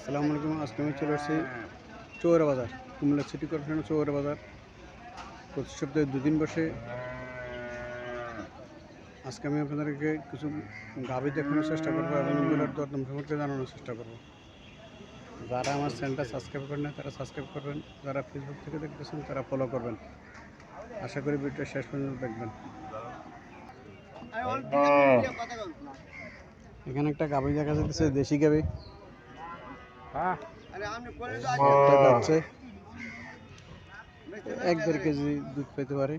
আসসালামু আলাইকুম। আজকে আমি চলে আসছি চৌরা বাজার, কুমিল্লা সিটি কর্পোরেশনের চৌরা বাজার। প্রতি সপ্তাহে দুদিন বসে। আজকে আমি আপনাদেরকে কিছু গাভী দেখানোর চেষ্টা করবো এবং এগুলোর দরদাম সম্পর্কে জানানোর চেষ্টা করবো। যারা আমার চ্যানেলটা সাবস্ক্রাইব করেন না তারা সাবস্ক্রাইব করবেন, যারা ফেসবুক থেকে দেখতেছেন তারা ফলো করবেন। আশা করি ভিডিওটা শেষ পর্যন্ত দেখবেন। এখানে একটা গাভী দেখা যাচ্ছে, দেশি গাভী। যাচ্ছে 1-1.5 কেজি দুধ পেতে পারে।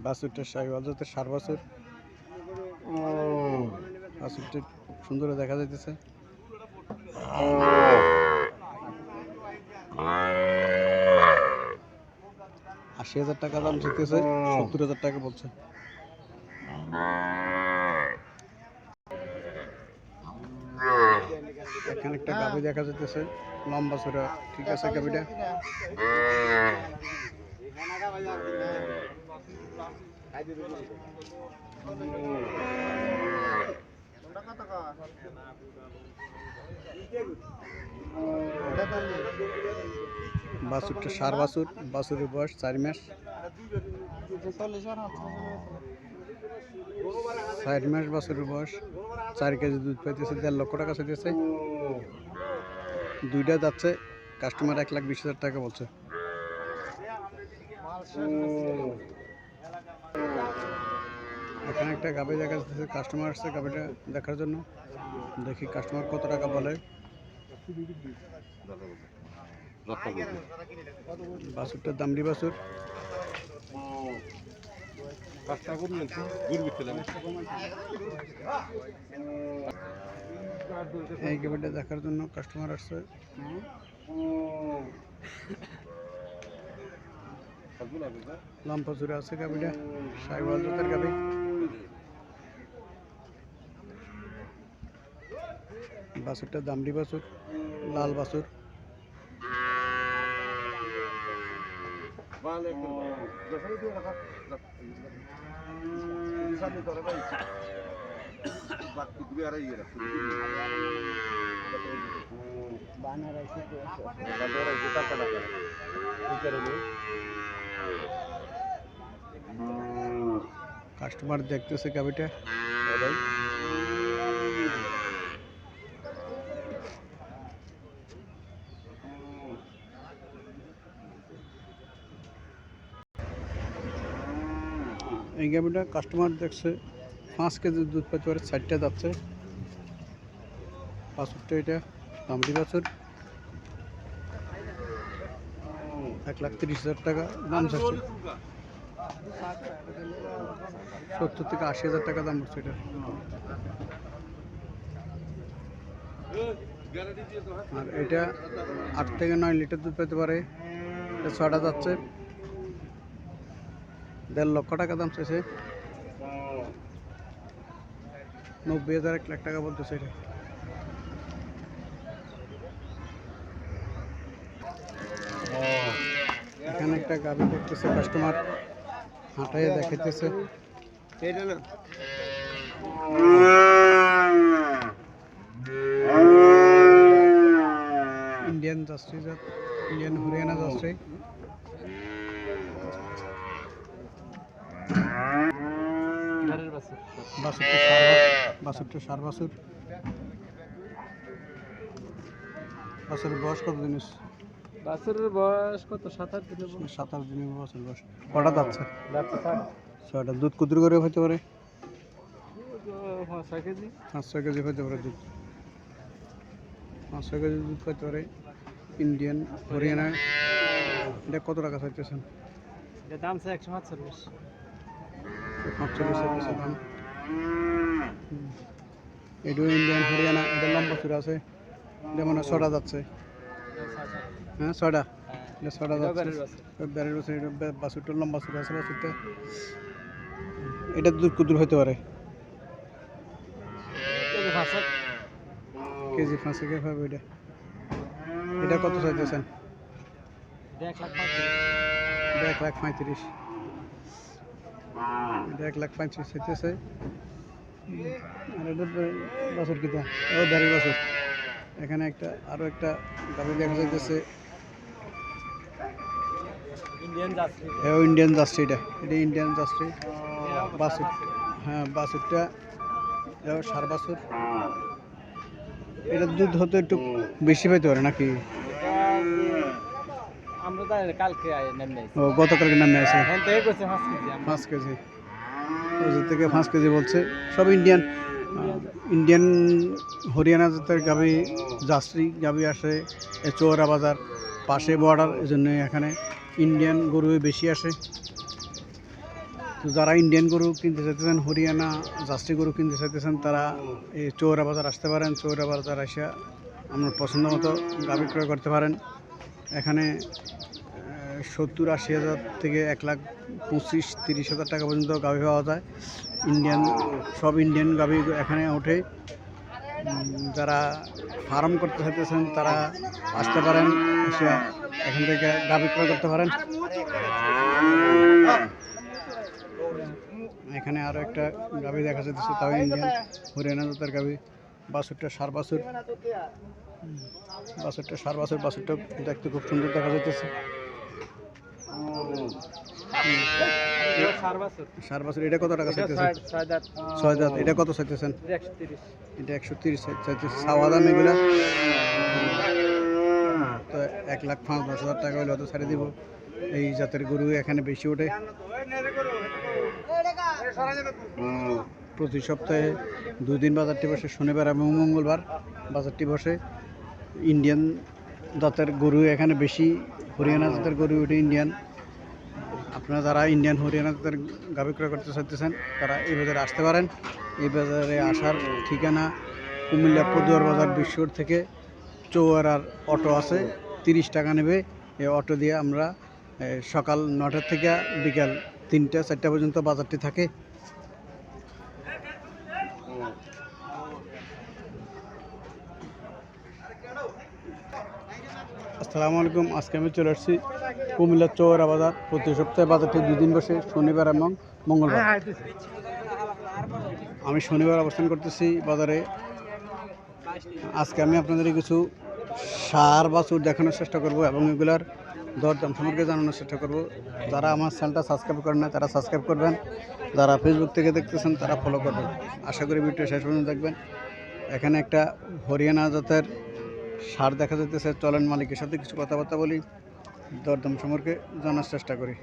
বাছুরটা শাহিওয়াল জাতের ষাঁড় বাছুর। বাছুরটা খুব সুন্দর দেখা যাইতেছে। 80,000 টাকা দাম চাইতেছে, 70,000 টাকা বলছে। এখানে একটা গাভী দেখা যাইতেছে, লম্বা চূড়া, ঠিক আছে গাভীটা। বাছুরটা ষাঁড় বাছুর, বাছুরের বয়স 4 মাস। 4 মাস বাছুরের বয়স, 4 কেজি দুধ পাইতেছে, 1.5 লক্ষ টাকা চাইতেছে। দুইটা যাচ্ছে, কাস্টমার 1,20,000 টাকা বলছে। এখানে একটা গাভী দেখা যাচ্ছে, কাস্টমার আসছে গাভীটা দেখার জন্য। দেখি কাস্টমার কত টাকা বলে। বাছুরটার দামড়ি বাছুর। এই গাভীটা দেখার জন্য কাস্টমার আসছে। লম্বা চূড়া আছে গাভীটা, শাহিওয়াল জাতের গাভী। বাছুরটা দামড়ি বাছুর, লাল বাছুর। কাস্টমার দেখতেছে গাভীটা। এই গাভীটা কাস্টমার দেখছে 5 কেজি দুধ পেতে পারে, 4টা যাচ্ছে। বাছুরটা এটা দামড়ি বাছুর, 1,30,000 টাকা দাম চাচ্ছে। 70 থেকে 80,000 টাকা দাম হচ্ছে এটা। আর এটা 8 থেকে 9 লিটার দুধ পেতে পারে। এটা 6টা যাচ্ছে, 1.5 লক্ষ টাকা দাম চাইছে। 90,000 1 লাখ টাকা বলতেছে এটা। এখানে একটা গাভী দেখতেছে কাস্টমার, হাঁটাইয়ে দেখাইতেছে। ইন্ডিয়ান জার্সি জাত, ইন্ডিয়ান হরিয়ানা জার্সি। বাছুরটা ষাঁড় বাছুর। বাছুরের বয়স কত দিন? বাছুরের বয়স কত? 7-8 দিনের। 7-8 দিনের বছর বয়স। কটা যাচ্ছে? 6টা। দুধ কুদুর করে হইতে পারে? 5-6 কেজি। 5-6 কেজি হইতে পারে দুধ। 5-6 কেজি দুধ হইতে পারে। ইন্ডিয়ান হরিয়ানা। এটা কত টাকা চাইতেছেন? এটার দাম আছে 145। 45 চাইতেছে দাম। এটাও ইন্ডিয়ান হরিয়ানা। এটা লম্বা চূড়া আছে, যেমন 6টা যাচ্ছে। হ্যাঁ 6টা, এটা 6টা যাচ্ছে। বেড়ের বছর এটা বাছুরটা লম্বা চূড়া আছে। বাছুরটা এটা দুধ কুদুর হইতে পারে। কেজি 5 থেকে পাবে এটা। এটা কত চাইতেছেন? 1,35,000। 1,35,000। এটা 1,35,000 চাইতেছে। আর এটা বছর কিতা ও দেড় বছর। এখানে একটা আরো একটা গাভী দেখা যাইতেছে, ইন্ডিয়ান জার্সি। Indian jersey. এটা ইন্ডিয়ান জার্সি বাছুর। হ্যাঁ বাছুরটা এটাও সার বাছুর। এটা দুধ হতে একটু বেশি পাইতে পারে নাকি? আমরা জানি কালকে নেমে ও গতকালকে নামে আছে এখন থেকে কইছে 5 কেজি আমরা। 5 কেজি। ওই থেকে 5 কেজি বলছে। সব ইন্ডিয়ান ইন্ডিয়ান হরিয়ানা জাতের গাভী, জার্সি গাভী আসে এই চৌরা বাজার পাশে বর্ডার, এই জন্য এখানে ইন্ডিয়ান গরু বেশি আসে। তো যারা ইন্ডিয়ান গরু কিনতে চাইতেছেন, হরিয়ানা জার্সি গরু কিনতে চাইতেছেন, তারা এই চৌরা বাজার আসতে পারেন। চৌরা বাজার আসে আপনার পছন্দ মতো গাভী ক্রয় করতে পারেন। এখানে 70-80 হাজার থেকে 1,25,30 হাজার টাকা পর্যন্ত গাভী পাওয়া যায়। সব ইন্ডিয়ান গাভী এখানে ওঠে। যারা ফার্ম করতে চাইতেছেন তারা আসতে পারেন, এসে এখান থেকে গাভী ক্রয় করতে পারেন। এখানে আরও একটা গাভী দেখা যাচ্ছে, তাও ইন্ডিয়ান হরিয়ানা জাতের গাভী। বাছুরটা সার বাছুর। বাছুরটা দেখতে খুব সুন্দর দেখা যাইতেছে। সার বাছুর। এটা কত টাকা চাইতেছেন? 6 দাঁত। এটা কত চাইতেছেন? এটা 130 চাইতেছে। চাওয়া দাম এগুলা তো 1,05,10,000 টাকা হলে অত ছাড়ে দিব। এই জাতের গরু এখানে বেশি ওঠে। প্রতি সপ্তাহে 2 দিন বাজারটি বসে, শনিবার এবং মঙ্গলবার বাজারটি বসে। ইন্ডিয়ান জাতের গরু এখানে বেশি, হরিয়ানা জাতের গরু ওঠে ইন্ডিয়ান। আপনারা যারা ইন্ডিয়ান হরিয়ানা জাতের গাভী ক্রয় করতে চাইতেছেন তারা এই বাজারে আসতে পারেন। এই বাজারে আসার ঠিকানা কুমিল্লা পদুয়ার বাজার বিশ্বর থেকে চৌয়ারার অটো আছে, 30 টাকা নেবে। এই অটো দিয়ে আমরা সকাল 9টা থেকে বিকাল 3টা-4টা পর্যন্ত বাজারটি থাকে। আসসালামু আলাইকুম। আজকে আমি চলে আসছি কুমিল্লার চৌরা বাজার। প্রতি সপ্তাহে বাজারটি 2 দিন বসে, শনিবার এবং মঙ্গলবার। আমি শনিবার অবস্থান করতেছি বাজারে। আজকে আমি আপনাদের কিছু সার বাছুর দেখানোর চেষ্টা করব এবং এগুলার দরদাম সম্পর্কে জানানোর চেষ্টা করব। যারা আমার চ্যানেলটা সাবস্ক্রাইব করেন না তারা সাবস্ক্রাইব করবেন, যারা ফেসবুক থেকে দেখতেছেন তারা ফলো করবেন। আশা করি ভিডিও শেষ পর্যন্ত দেখবেন। এখানে একটা হরিয়ানা জাতের সার দেখা যাইতেছে। চলেন মালিকের সাথে কিছু কথাবার্তা বলি, দরদাম সম্পর্কে জানার চেষ্টা করি।